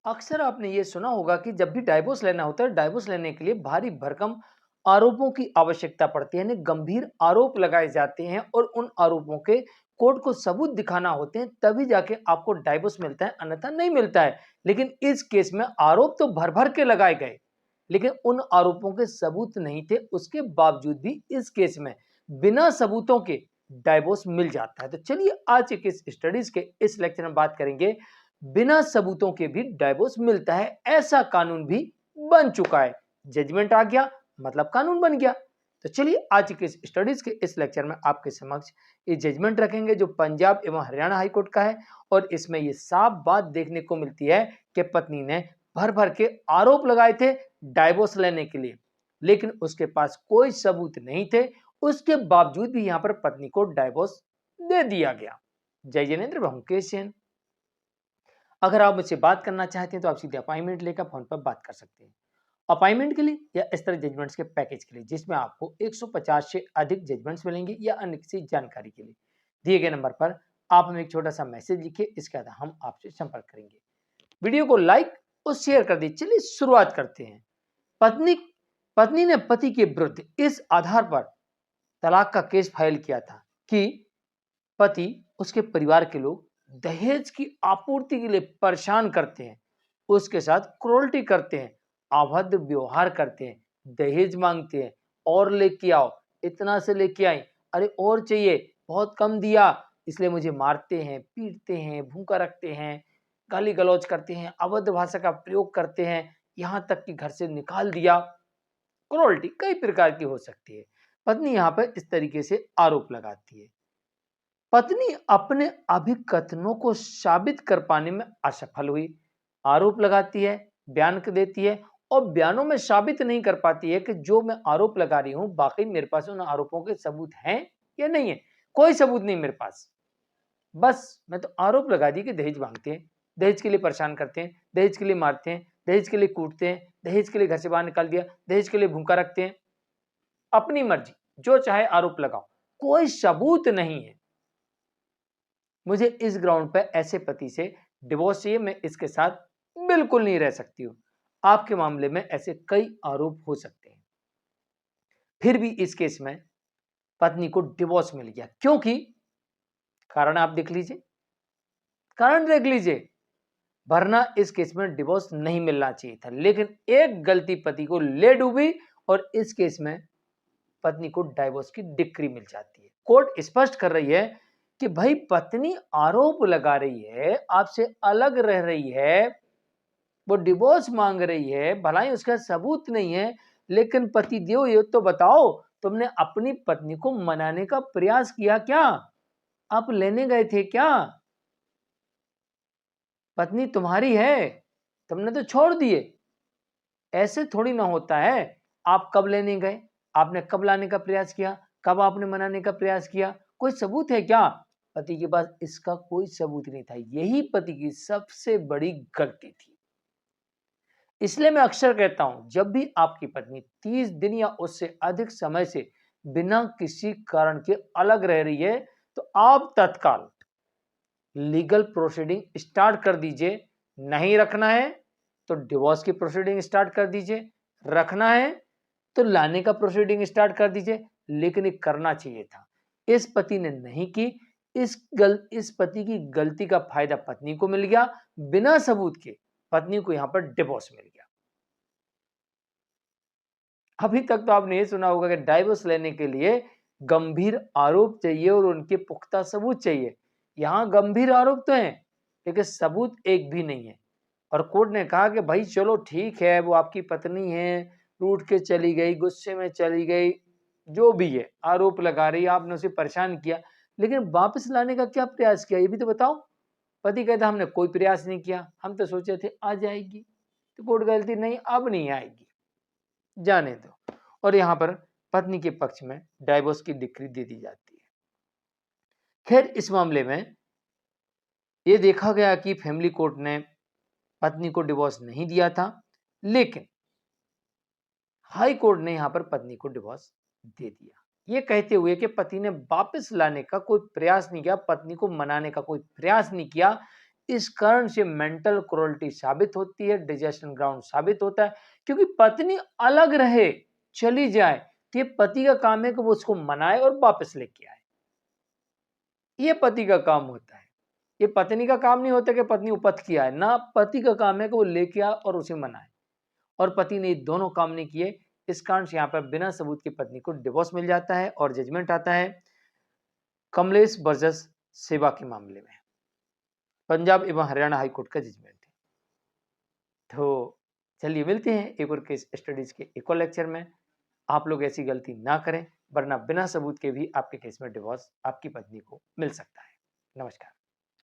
अक्सर आपने ये सुना होगा कि जब भी डाइवोर्स लेना होता है, डाइवोर्स लेने के लिए भारी भरकम आरोपों की आवश्यकता पड़ती है, यानी गंभीर आरोप लगाए जाते हैं और उन आरोपों के कोर्ट को सबूत दिखाना होते हैं, तभी जाके आपको डाइवोर्स मिलता है, अन्यथा नहीं मिलता है। लेकिन इस केस में आरोप तो भर भर के लगाए गए, लेकिन उन आरोपों के सबूत नहीं थे। उसके बावजूद भी इस केस में बिना सबूतों के डाइवोर्स मिल जाता है। तो चलिए आज के इस स्टडीज के इस लेक्चर में बात करेंगे, बिना सबूतों के भी डाइवोर्स मिलता है, ऐसा कानून भी बन चुका है। जजमेंट आ गया मतलब कानून बन गया। तो चलिए आज के इस स्टडीज के इस लेक्चर में आपके समक्ष ये जजमेंट रखेंगे जो पंजाब एवं हरियाणा हाईकोर्ट का है, और इसमें ये साफ बात देखने को मिलती है कि पत्नी ने भर भर के आरोप लगाए थे डाइवोर्स लेने के लिए, लेकिन उसके पास कोई सबूत नहीं थे। उसके बावजूद भी यहां पर पत्नी को डाइवोर्स दे दिया गया। जय जिनेन्द्र, बहुकेश जैन। अगर आप मुझसे बात करना चाहते हैं तो आप सीधे अपॉइंटमेंट लेकर फोन पर बात कर सकते हैं। अपॉइंटमेंट के लिए या इस तरह जजमेंट्स के पैकेज के लिए जिसमें आपको 150 से अधिक जजमेंट्स मिलेंगे, या अन्य किसी जानकारी के लिए दिए गए नंबर पर आप हमें एक छोटा सा मैसेज लिखिए, इसके बाद हम आपसे संपर्क करेंगे। वीडियो को लाइक और शेयर कर दीजिए। चलिए शुरुआत करते हैं। पत्नी पत्नी ने पति के विरुद्ध इस आधार पर तलाक का केस फाइल किया था कि पति, उसके परिवार के लोग दहेज की आपूर्ति के लिए परेशान करते हैं, उसके साथ क्रूरल्टी करते हैं, अभद्र व्यवहार करते हैं, दहेज मांगते हैं, और लेके आओ, इतना से लेके आई, अरे और चाहिए, बहुत कम दिया, इसलिए मुझे मारते हैं, पीटते हैं, भूखा रखते हैं, गाली गलौज करते हैं, अभद्र भाषा का प्रयोग करते हैं, यहां तक कि घर से निकाल दिया। क्रूरल्टी कई प्रकार की हो सकती है। पत्नी यहां पर इस तरीके से आरोप लगाती है। पत्नी अपने अभिकथनों को साबित कर पाने में असफल हुई। आरोप लगाती है, बयान देती है, और बयानों में साबित नहीं कर पाती है कि जो मैं आरोप लगा रही हूं वाकई मेरे पास उन आरोपों के सबूत हैं या नहीं है। कोई सबूत नहीं मेरे पास, बस मैं तो आरोप लगा दी कि दहेज मांगते हैं, दहेज के लिए परेशान करते हैं, दहेज के लिए मारते हैं, दहेज के लिए कूटते हैं, दहेज के लिए घर से बाहर निकाल दिया, दहेज के लिए भूखा रखते हैं। अपनी मर्जी, जो चाहे आरोप लगाओ, कोई सबूत नहीं है। मुझे इस ग्राउंड पे ऐसे पति से डिवोर्स चाहिए, मैं इसके साथ बिल्कुल नहीं रह सकती हूँ। आपके मामले में ऐसे कई आरोप हो सकते हैं। फिर भी इस केस में पत्नी को डिवोर्स मिल गया, क्योंकि कारण आप देख लीजिए, कारण देख लीजिए, वरना इस केस में डिवोर्स नहीं मिलना चाहिए था। लेकिन एक गलती पति को ले डूबी और इस केस में पत्नी को डाइवोर्स की डिक्री मिल जाती है। कोर्ट स्पष्ट कर रही है कि भाई पत्नी आरोप लगा रही है, आपसे अलग रह रही है, वो डिवोर्स मांग रही है, भलाई उसका सबूत नहीं है, लेकिन पति देव ये तो बताओ, तुमने अपनी पत्नी को मनाने का प्रयास किया क्या? आप लेने गए थे क्या? पत्नी तुम्हारी है, तुमने तो छोड़ दिए। ऐसे थोड़ी ना होता है। आप कब लेने गए? आपने कब लाने का प्रयास किया? कब आपने मनाने का प्रयास किया? कोई सबूत है क्या? पति के पास इसका कोई सबूत नहीं था। यही पति की सबसे बड़ी गलती थी। इसलिए मैं अक्सर कहता हूं, जब भी आपकी पत्नी 30 दिन या उससे अधिक समय से बिना किसी कारण के अलग रह रही है, तो आप तत्काल लीगल प्रोसीडिंग स्टार्ट कर दीजिए। नहीं रखना है तो डिवोर्स की प्रोसीडिंग स्टार्ट कर दीजिए, रखना है तो लाने का प्रोसीडिंग स्टार्ट कर दीजिए। लेकिन ये करना चाहिए था, इस पति ने नहीं की। इस पति की गलती का फायदा पत्नी को मिल गया, बिना सबूत के पत्नी को यहां पर डिवोर्स मिल गया। अभी तक तो आपने ये सुना होगा कि डाइवोर्स लेने के लिए गंभीर आरोप चाहिए और उनके पुख्ता सबूत चाहिए। यहां गंभीर आरोप तो हैं, लेकिन सबूत एक भी नहीं है। और कोर्ट ने कहा कि भाई चलो ठीक है, वो आपकी पत्नी है, रूठ के चली गई, गुस्से में चली गई, जो भी है, आरोप लगा रही, आपने उसे परेशान किया, लेकिन वापस लाने का क्या प्रयास किया ये भी तो बताओ। पति कहता हमने कोई प्रयास नहीं किया, हम तो सोचे थे आ जाएगी। तो कोर्ट गलती नहीं, अब नहीं आएगी, जाने दो। और यहां पर पत्नी के पक्ष में डाइवोर्स की डिक्री दे दी जाती है। खैर इस मामले में यह देखा गया कि फैमिली कोर्ट ने पत्नी को डिवोर्स नहीं दिया था, लेकिन हाई कोर्ट ने यहां पर पत्नी को डिवोर्स दे दिया, ये कहते हुए कि पति ने वापस लाने का कोई प्रयास नहीं किया, पत्नी को मनाने का कोई प्रयास नहीं किया। इस कारण से मेंटल क्रूरल्टी साबित होती है, डिजेशन ग्राउंड साबित होता है, क्योंकि पत्नी अलग रहे, चली जाए, तो ये पति का काम है कि वो उसको मनाए और वापस लेके आए। ये पति का काम होता है। ये पत्नी का काम नहीं होता कि पत्नी उपथ किया है, ना, पति का काम है कि वो लेके आए और उसे मनाए, और पति ने दोनों काम नहीं किए। इस कारण से यहाँ पर बिना सबूत की पत्नी को डिवोर्स मिल जाता है और जजमेंट आता है कमलेश वर्सेस सेवा के मामले में। पंजाब एवं हरियाणा हाई कोर्ट का जजमेंट है। तो चलिए मिलते हैं एक और केस स्टडीज के एक और लेक्चर में। आप लोग ऐसी गलती ना करें, वरना बिना सबूत के भी आपके केस में डिवोर्स आपकी पत्नी को मिल सकता है। नमस्कार।